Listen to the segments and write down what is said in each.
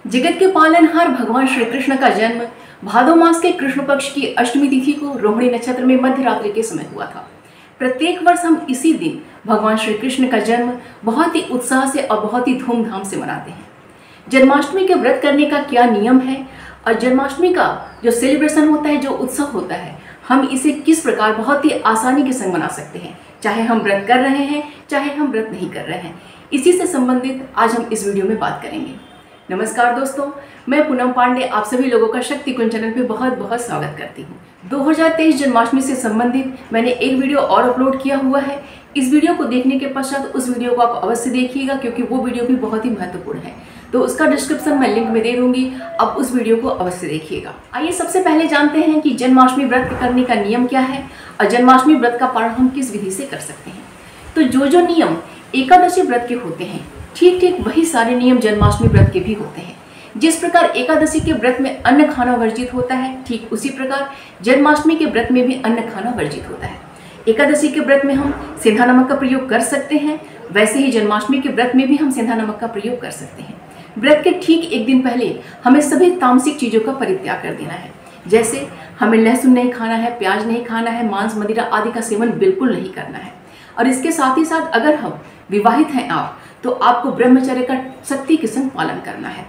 जगत के पालनहार भगवान श्री कृष्ण का जन्म भादो मास के कृष्ण पक्ष की अष्टमी तिथि को रोहिणी नक्षत्र में मध्य रात्रि के समय हुआ था। प्रत्येक वर्ष हम इसी दिन भगवान श्री कृष्ण का जन्म बहुत ही उत्साह से और बहुत ही धूमधाम से मनाते हैं। जन्माष्टमी के व्रत करने का क्या नियम है और जन्माष्टमी का जो सेलिब्रेशन होता है, जो उत्सव होता है, हम इसे किस प्रकार बहुत ही आसानी के संग मना सकते हैं, चाहे हम व्रत कर रहे हैं चाहे हम व्रत नहीं कर रहे हैं। इसी से संबंधित आज हम इस वीडियो में बात करेंगे। नमस्कार दोस्तों, मैं पूनम पांडे आप सभी लोगों का शक्ति कुंज चैनल पे बहुत बहुत स्वागत करती हूँ। 2023 जन्माष्टमी से संबंधित मैंने एक वीडियो और अपलोड किया हुआ है। इस वीडियो को देखने के पश्चात उस वीडियो को आप अवश्य देखिएगा, क्योंकि वो वीडियो भी बहुत ही महत्वपूर्ण है। तो उसका डिस्क्रिप्शन मैं लिंक में दे दूंगी, आप उस वीडियो को अवश्य देखिएगा। आइए सबसे पहले जानते हैं कि जन्माष्टमी व्रत करने का नियम क्या है और जन्माष्टमी व्रत का पारण हम किस विधि से कर सकते हैं। तो जो नियम एकादशी व्रत के होते हैं, ठीक ठीक वही सारे नियम जन्माष्टमी व्रत के भी होते हैं। जिस प्रकार एकादशी के व्रत में अन्न खाना वर्जित होता है, ठीक उसी प्रकार जन्माष्टमी के व्रत में भी अन्न खाना वर्जित होता है। एकादशी के व्रत में हम सेंधा नमक का प्रयोग कर सकते हैं, वैसे ही जन्माष्टमी के व्रत में भी हम सेंधा नमक का प्रयोग कर सकते हैं। व्रत के ठीक एक दिन पहले हमें सभी तामसिक चीज़ों का परित्याग कर देना है। जैसे हमें लहसुन नहीं खाना है, प्याज नहीं खाना है, मांस मदिरा आदि का सेवन बिल्कुल नहीं करना है। और इसके साथ ही साथ अगर हम विवाहित हैं आप, तो आपको ब्रह्मचर्य का सख्ती के संग पालन करना है।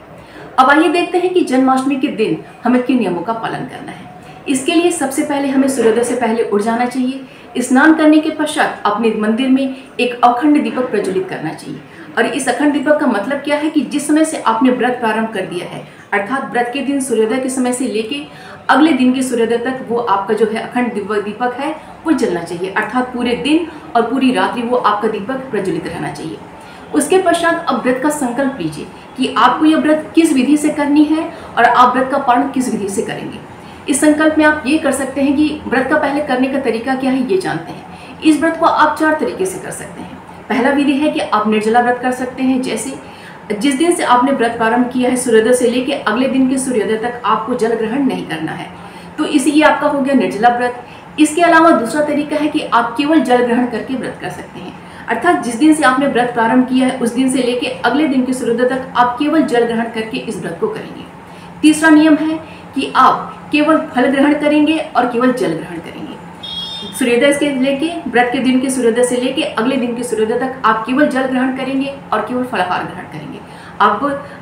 अब आइए देखते हैं कि जन्माष्टमी के दिन हमें किन नियमों का पालन करना है। इसके लिए सबसे पहले हमें सूर्योदय से पहले उठ जाना चाहिए। स्नान करने के पश्चात अपने मंदिर में एक अखंड दीपक प्रज्वलित करना चाहिए। और इस अखंड दीपक का मतलब क्या है कि जिस समय से आपने व्रत प्रारंभ कर दिया है, अर्थात व्रत के दिन सूर्योदय के समय से लेके अगले दिन के सूर्योदय तक वो आपका जो है अखंड दीपक है वो जलना चाहिए। अर्थात पूरे दिन और पूरी रात्रि वो आपका दीपक प्रज्वलित रहना चाहिए। उसके पश्चात अब व्रत का संकल्प लीजिए कि आपको यह व्रत किस विधि से करनी है और आप व्रत का पारण किस विधि से करेंगे। इस संकल्प में आप ये कर सकते हैं कि व्रत का पहले करने का तरीका क्या है ये जानते हैं। इस व्रत को आप 4 तरीके से कर सकते हैं। पहला विधि है कि आप निर्जला व्रत कर सकते हैं। जैसे जिस दिन से आपने व्रत प्रारंभ किया है, सूर्योदय से लेके अगले दिन के सूर्योदय तक आपको जल ग्रहण नहीं करना है, तो ये आपका हो गया निर्जला व्रत। इसके अलावा दूसरा तरीका है कि आप केवल जल ग्रहण करके व्रत कर सकते हैं। अर्थात जिस दिन से आपने व्रत प्रारंभ किया है उस दिन से लेके अगले दिन के सूर्योदय तक आप केवल जल ग्रहण करके इस व्रत को करेंगे। तीसरा नियम है कि आप केवल फल ग्रहण करेंगे और केवल जल ग्रहण करेंगे। सूर्योदय से लेके व्रत के दिन के सूर्योदय से लेके अगले दिन के सूर्योदय तक आप केवल जल ग्रहण करेंगे और केवल फलाहार ग्रहण करेंगे।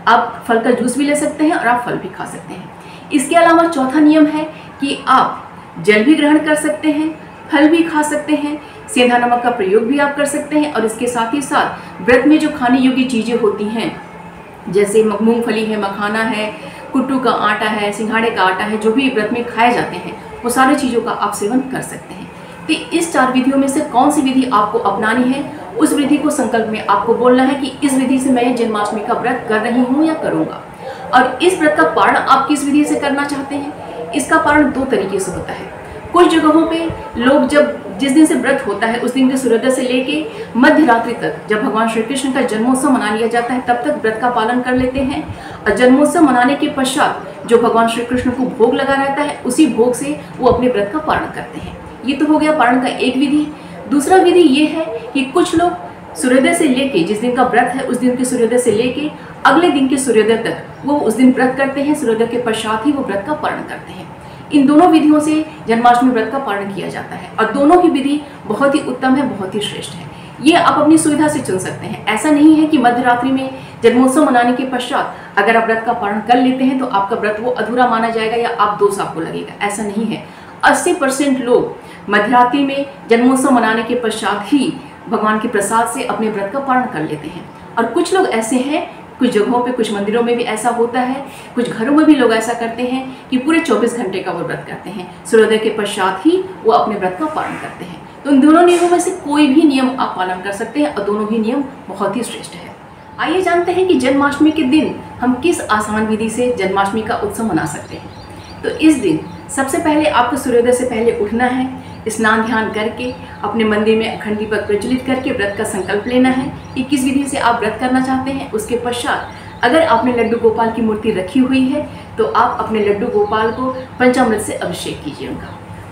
आप फल का जूस भी ले सकते हैं और आप फल भी खा सकते हैं। इसके अलावा चौथा नियम है कि आप जल भी ग्रहण कर सकते हैं, फल भी खा सकते हैं, सेंधा नमक का प्रयोग भी आप कर सकते हैं। और इसके साथ ही साथ व्रत में जो खाने योग्य चीज़ें होती हैं, जैसे मूंगफली है, मखाना है, कुट्टू का आटा है, सिंघाड़े का आटा है, जो भी व्रत में खाए जाते हैं वो सारी चीज़ों का आप सेवन कर सकते हैं। तो इस 4 विधियों में से कौन सी विधि आपको अपनानी है, उस विधि को संकल्प में आपको बोलना है कि इस विधि से मैं जन्माष्टमी का व्रत कर रही हूँ या करूँगा। और इस व्रत का पारण आप किस विधि से करना चाहते हैं, इसका पारण 2 तरीके से होता है। कुछ जगहों पे लोग जिस दिन से व्रत होता है उस दिन के सूर्योदय से लेके मध्य रात्रि तक, जब भगवान श्री कृष्ण का जन्मोत्सव मना लिया जाता है, तब तक व्रत का पालन कर लेते हैं। और जन्मोत्सव मनाने के पश्चात जो भगवान श्री कृष्ण को भोग लगा रहता है, उसी भोग से वो अपने व्रत का पालन करते हैं। ये तो हो गया पारण का एक विधि। दूसरा विधि ये है कि कुछ लोग सूर्योदय से लेके, जिस दिन का व्रत है उस दिन के सूर्योदय से लेके अगले दिन के सूर्योदय तक वो उस दिन व्रत करते हैं, सूर्योदय के पश्चात ही वो व्रत का पारण करते हैं। इन दोनों विधियों से जन्माष्टमी व्रत का पालन किया जाता है और दोनों ही विधि बहुत ही उत्तम है, बहुत ही श्रेष्ठ है। ये आप अपनी सुविधा से चुन सकते हैं। ऐसा नहीं है कि मध्य रात्रि में जन्मोत्सव मनाने के पश्चात अगर आप व्रत का पालन कर लेते हैं तो आपका व्रत वो अधूरा माना जाएगा या आप दोष आपको लगेगा, ऐसा नहीं है। 80% लोग मध्यरात्रि में जन्मोत्सव मनाने के पश्चात ही भगवान के प्रसाद से अपने व्रत का पालन कर लेते हैं। और कुछ लोग ऐसे हैं, कुछ जगहों पे, कुछ मंदिरों में भी ऐसा होता है, कुछ घरों में भी लोग ऐसा करते हैं कि पूरे 24 घंटे का वो व्रत करते हैं, सूर्योदय के पश्चात ही वो अपने व्रत का पालन करते हैं। तो इन दोनों नियमों में से कोई भी नियम आप पालन कर सकते हैं और दोनों ही नियम बहुत ही श्रेष्ठ है। आइए जानते हैं कि जन्माष्टमी के दिन हम किस आसान विधि से जन्माष्टमी का उत्सव मना सकते हैं। तो इस दिन सबसे पहले आपको सूर्योदय से पहले उठना है, स्नान ध्यान करके अपने मंदिर में अखंड दीपक प्रज्वलित करके व्रत का संकल्प लेना है कि किस विधि से आप व्रत करना चाहते हैं। उसके पश्चात अगर आपने लड्डू गोपाल की मूर्ति रखी हुई है तो आप अपने लड्डू गोपाल को पंचामृत से अभिषेक कीजिए।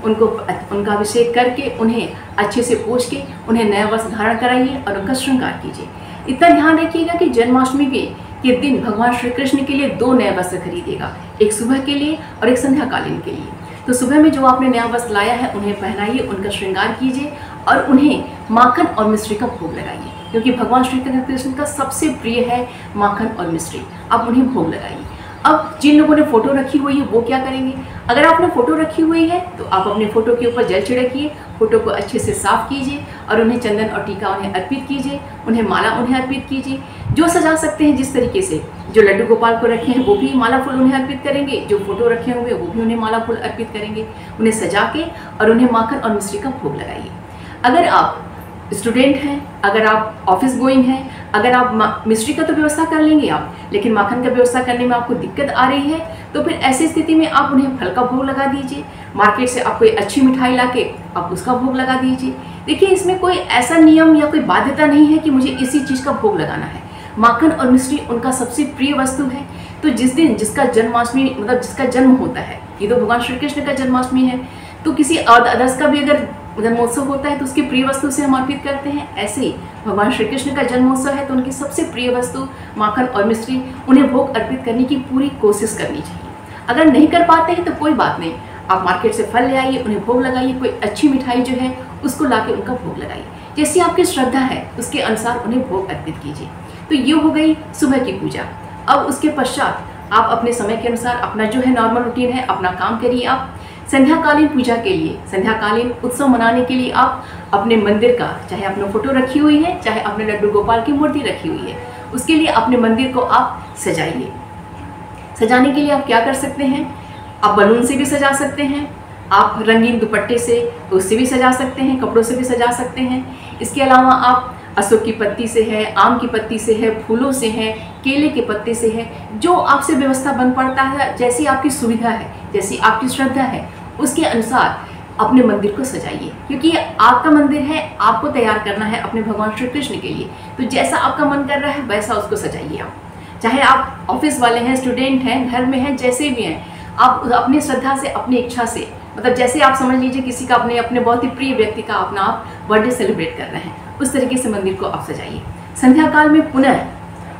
उनका अभिषेक करके उन्हें अच्छे से पोंछ के उन्हें नया वस्त्र धारण कराइए और उनका श्रृंगार कीजिए। इतना ध्यान रखिएगा कि जन्माष्टमी के ये दिन भगवान श्री कृष्ण के लिए 2 नए वस्त्र खरीदेगा, एक सुबह के लिए और एक संध्याकालीन के लिए। तो सुबह में जो आपने नया वस्त्र लाया है उन्हें पहनाइए, उनका श्रृंगार कीजिए और उन्हें माखन और मिश्री का भोग लगाइए, क्योंकि भगवान श्री कृष्ण का सबसे प्रिय है माखन और मिश्री। आप उन्हें भोग लगाइए। अब जिन लोगों ने फोटो रखी हुई है वो क्या करेंगे, अगर आपने फोटो रखी हुई है तो आप अपने फोटो के ऊपर जल छिड़किए, फोटो को अच्छे से साफ कीजिए और उन्हें चंदन और टीका उन्हें अर्पित कीजिए, उन्हें माला उन्हें अर्पित कीजिए। जो सजा सकते हैं जिस तरीके से, जो लड्डू गोपाल को रखे हैं वो भी माला फूल उन्हें अर्पित करेंगे, जो फोटो रखे होंगे वो भी उन्हें माला फूल अर्पित करेंगे। उन्हें सजा के और उन्हें माखन और मिश्री का भोग लगाइए। अगर आप स्टूडेंट हैं, अगर आप ऑफिस गोइंग हैं, अगर आप मिश्री का तो व्यवस्था कर लेंगे आप, लेकिन माखन का व्यवस्था करने में आपको दिक्कत आ रही है, तो फिर ऐसी स्थिति में आप उन्हें फल का भोग लगा दीजिए। मार्केट से आप कोई अच्छी मिठाई लाके आप उसका भोग लगा दीजिए। देखिए, इसमें कोई ऐसा नियम या कोई बाध्यता नहीं है कि मुझे इसी चीज़ का भोग लगाना है। माखन और मिश्री उनका सबसे प्रिय वस्तु है। तो जिस दिन जिसका जन्माष्टमी मतलब जिसका जन्म होता है, ये तो भगवान श्री कृष्ण का जन्माष्टमी है, तो किसी अदर्स का भी अगर जन्मोत्सव होता है तो उसकी प्रिय वस्तु से हम अर्पित करते हैं। ऐसे ही भगवान श्री कृष्ण का जन्मोत्सव है तो उनकी सबसे प्रिय वस्तु माखन और मिश्री, उन्हें भोग अर्पित करने की पूरी कोशिश करनी चाहिए। अगर नहीं कर पाते हैं तो कोई बात नहीं, आप मार्केट से फल ले आइए, उन्हें भोग लगाइए, कोई अच्छी मिठाई जो है उसको लाके उनका भोग लगाइए। जैसी आपकी श्रद्धा है उसके अनुसार उन्हें भोग अर्पित कीजिए। तो ये हो गई सुबह की पूजा। अब उसके पश्चात आप अपने समय के अनुसार अपना जो है नॉर्मल रूटीन है अपना काम करिए। आप संध्याकालीन पूजा के लिए, संध्याकालीन उत्सव मनाने के लिए आप अपने मंदिर का, चाहे अपने फोटो रखी हुई है, चाहे अपने लड्डू गोपाल की मूर्ति रखी हुई है, उसके लिए अपने मंदिर को आप सजाइए। सजाने के लिए आप क्या कर सकते हैं, आप बलून से भी सजा सकते हैं, आप रंगीन दुपट्टे से उससे भी सजा सकते हैं, कपड़ों से भी सजा सकते हैं। इसके अलावा आप अशोक की पत्ती से है, आम की पत्ती से है, फूलों से है, केले के पत्ते से है, जो आपसे व्यवस्था बन पड़ता है, जैसी आपकी सुविधा है, जैसी आपकी श्रद्धा है, उसके अनुसार अपने मंदिर को सजाइए। क्योंकि ये आपका मंदिर है, आपको तैयार करना है अपने भगवान श्री कृष्ण के लिए। तो जैसा आपका मन कर रहा है वैसा उसको सजाइए। आप चाहे आप ऑफिस वाले हैं, स्टूडेंट हैं, घर में हैं, जैसे भी हैं, आप अपनी श्रद्धा से, अपनी इच्छा से, मतलब जैसे आप समझ लीजिए किसी का अपने बहुत ही प्रिय व्यक्ति का अपना आप बर्थडे सेलिब्रेट कर रहे हैं, उस तरीके से मंदिर को आप सजाइए। संध्या काल में पुनः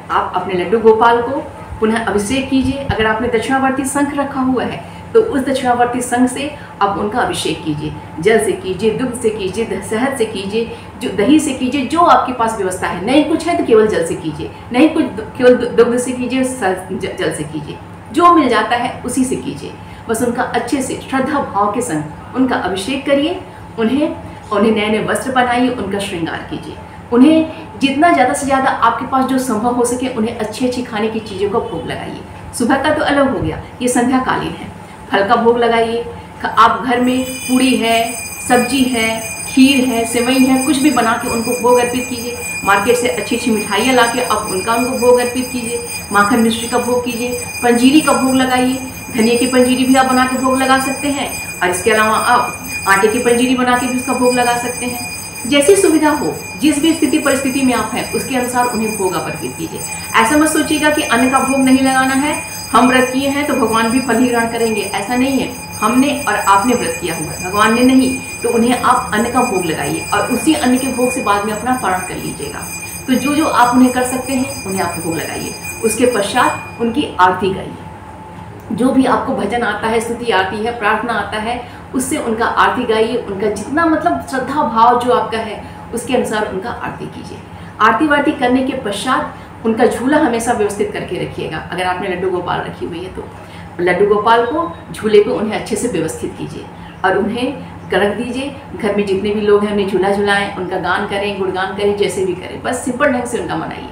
आप अपने लड्डू गोपाल को पुनः अभिषेक कीजिए। अगर आपने दक्षिणावर्ती शंख रखा हुआ है तो उस दक्षिणावर्ती शंख से आप उनका अभिषेक कीजिए। जल से कीजिए, दुग्ध से कीजिए, शहद से कीजिए, जो दही से कीजिए, जो आपके पास व्यवस्था है। नहीं कुछ है तो केवल जल से कीजिए, नहीं कुछ केवल दुग्ध से कीजिए, जल से कीजिए, जो मिल जाता है उसी से कीजिए। बस उनका अच्छे से श्रद्धा भाव के संग उनका अभिषेक करिए। उन्हें नए नए वस्त्र बनाइए, उनका श्रृंगार कीजिए। उन्हें जितना ज़्यादा से ज़्यादा आपके पास जो संभव हो सके उन्हें अच्छी अच्छी खाने की चीज़ों का भोग लगाइए। सुबह का तो अलग हो गया, ये संध्याकालीन है। फल का भोग लगाइए। आप घर में पूड़ी है, सब्जी है, खीर है, सेवई है, कुछ भी बना के उनको भोग अर्पित कीजिए। मार्केट से अच्छी अच्छी मिठाइयाँ ला के आप उनको भोग अर्पित कीजिए। माखन मिश्री का भोग कीजिए, पंजीरी का भोग लगाइए। धनिया की पंजीरी भी आप बना के भोग लगा सकते हैं, और इसके अलावा आप आटे की पंजीरी बना के भी उसका भोग लगा सकते हैं। जैसी सुविधा हो, जिस भी स्थिति परिस्थिति में आप हैं उसके अनुसार उन्हें भोग अर्पित कीजिए। ऐसा मत सोचिएगा कि अन्न का भोग नहीं लगाना है, हम व्रत किए हैं तो भगवान भी फल ही ग्रहण करेंगे, ऐसा नहीं है। हमने और आपने व्रत किया हुआ है, भगवान ने नहीं, तो उन्हें आप अन्न का भोग लगाइए और उसी अन्न के भोग से बाद में अपना पारण कर लीजिएगा। तो जो जो आप उन्हें कर सकते हैं उन्हें आप भोग लगाइए। उसके पश्चात उनकी आरती गाइए। जो भी आपको भजन आता है, स्तुति आती है, प्रार्थना आता है, उससे उनका आरती गाइए। उनका जितना मतलब श्रद्धा भाव जो आपका है उसके अनुसार उनका आरती कीजिए। आरती वारती करने के पश्चात उनका झूला हमेशा व्यवस्थित करके रखिएगा। अगर आपने लड्डू गोपाल रखी हुई है तो लड्डू गोपाल को झूले पे उन्हें अच्छे से व्यवस्थित कीजिए और उन्हें रख दीजिए। घर में जितने भी लोग हैं उन्हें झूला झुलाएं, उनका गान करें, गुणगान करें, जैसे भी करें, बस सिंपल ढंग से उनका मनाइए।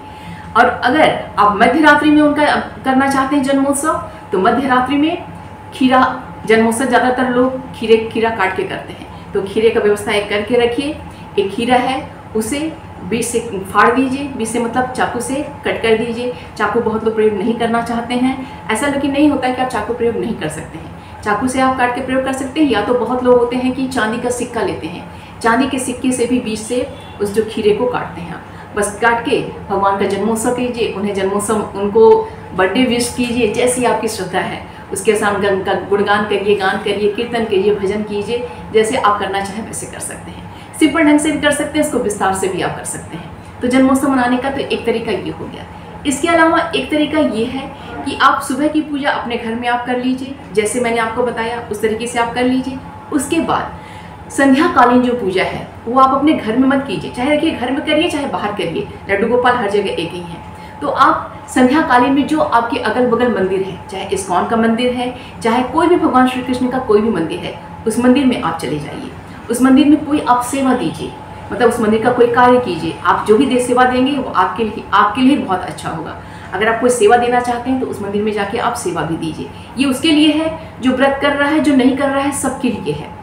और अगर आप मध्य रात्रि में उनका करना चाहते हैं जन्मोत्सव, तो मध्य रात्रि में खीरा जन्मोत्सव ज़्यादातर लोग खीरा काट के करते हैं, तो खीरे का व्यवस्था एक करके रखिए। एक खीरा है उसे बीच से फाड़ दीजिए, बीच से मतलब चाकू से कट कर दीजिए। चाकू बहुत लोग प्रयोग नहीं करना चाहते हैं, ऐसा लेकिन नहीं होता है कि आप चाकू प्रयोग नहीं कर सकते हैं। चाकू से आप काट के प्रयोग कर सकते हैं, या तो बहुत लोग होते हैं कि चांदी का सिक्का लेते हैं, चांदी के सिक्के से भी बीच से उस जो खीरे को काटते हैं। बस काट के भगवान का जन्मोत्सव कीजिए, उन्हें जन्मोत्सव उनको बर्थडे विश कीजिए, जैसी आपकी श्रद्धा है उसके साथ उनका गुणगान करिए, गान करिए, कीर्तन करिए, भजन कीजिए, जैसे आप करना चाहें वैसे कर सकते हैं। सिंपल ढंग से भी कर सकते हैं, इसको विस्तार से भी आप कर सकते हैं। तो जन्मोत्सव मनाने का तो एक तरीका ये हो गया। इसके अलावा एक तरीका ये है कि आप सुबह की पूजा अपने घर में आप कर लीजिए, जैसे मैंने आपको बताया उस तरीके से आप कर लीजिए। उसके बाद संध्या कालीन जो पूजा है वो आप अपने घर में मत कीजिए, चाहे देखिए घर में करिए चाहे बाहर करिए, लड्डू गोपाल हर जगह एक ही है। तो आप संध्या कालीन में जो आपके अगल बगल मंदिर है, चाहे इस्कॉन का मंदिर है, चाहे कोई भी भगवान श्री कृष्ण का कोई भी मंदिर है, उस मंदिर में आप चले जाइए। उस मंदिर में कोई आप सेवा दीजिए, मतलब उस मंदिर का कोई कार्य कीजिए। आप जो भी सेवा देंगे वो आपके लिए बहुत अच्छा होगा। अगर आप कोई सेवा देना चाहते हैं तो उस मंदिर में जाके आप सेवा भी दीजिए। ये उसके लिए है जो व्रत कर रहा है, जो नहीं कर रहा है, सबके लिए है।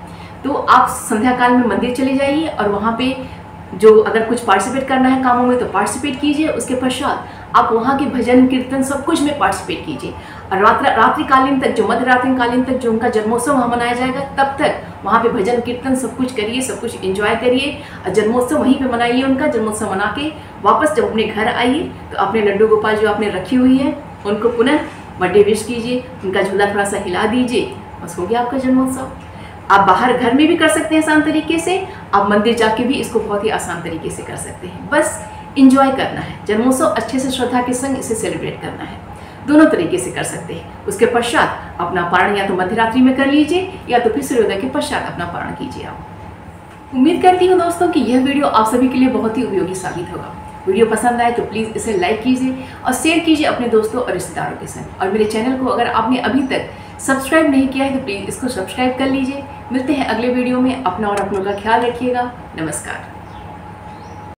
तो आप संध्या काल में मंदिर चले जाइए और वहाँ पे जो अगर कुछ पार्टिसिपेट करना है कामों में तो पार्टिसिपेट कीजिए। उसके पश्चात आप वहाँ के भजन कीर्तन सब कुछ में पार्टिसिपेट कीजिए। और रात्रिकालीन तक, जो मध्य रात्रिकालीन तक जो उनका जन्मोत्सव वहाँ मनाया जाएगा, तब तक वहाँ पे भजन कीर्तन सब कुछ करिए, सब कुछ एंजॉय करिए और जन्मोत्सव वहीं पे मनाइए। उनका जन्मोत्सव मना के वापस जब अपने घर आइए तो अपने लड्डू गोपाल जो आपने रखी हुई है उनको पुनः बर्थडे विश कीजिए, उनका झूला थोड़ा सा हिला दीजिए, बस हो गया आपका जन्मोत्सव। आप बाहर घर में भी कर सकते हैं आसान तरीके से, आप मंदिर जाके भी इसको बहुत ही आसान तरीके से कर सकते हैं। बस इंजॉय करना है, जन्मोत्सव अच्छे से श्रद्धा के संग इसे सेलिब्रेट करना है। दोनों तरीके से कर सकते हैं। उसके पश्चात अपना पारण या तो मध्यरात्रि में कर लीजिए या तो फिर सूर्योदय के पश्चात अपना पारण कीजिए। आप उम्मीद करती हूँ दोस्तों कि यह वीडियो आप सभी के लिए बहुत ही उपयोगी साबित होगा। वीडियो पसंद आए तो प्लीज़ इसे लाइक कीजिए और शेयर कीजिए अपने दोस्तों और रिश्तेदारों के संग। और मेरे चैनल को अगर आपने अभी तक सब्सक्राइब नहीं किया है तो प्लीज़ इसको सब्सक्राइब कर लीजिए। मिलते हैं अगले वीडियो में। अपना और अपनों का ख्याल रखिएगा। नमस्कार।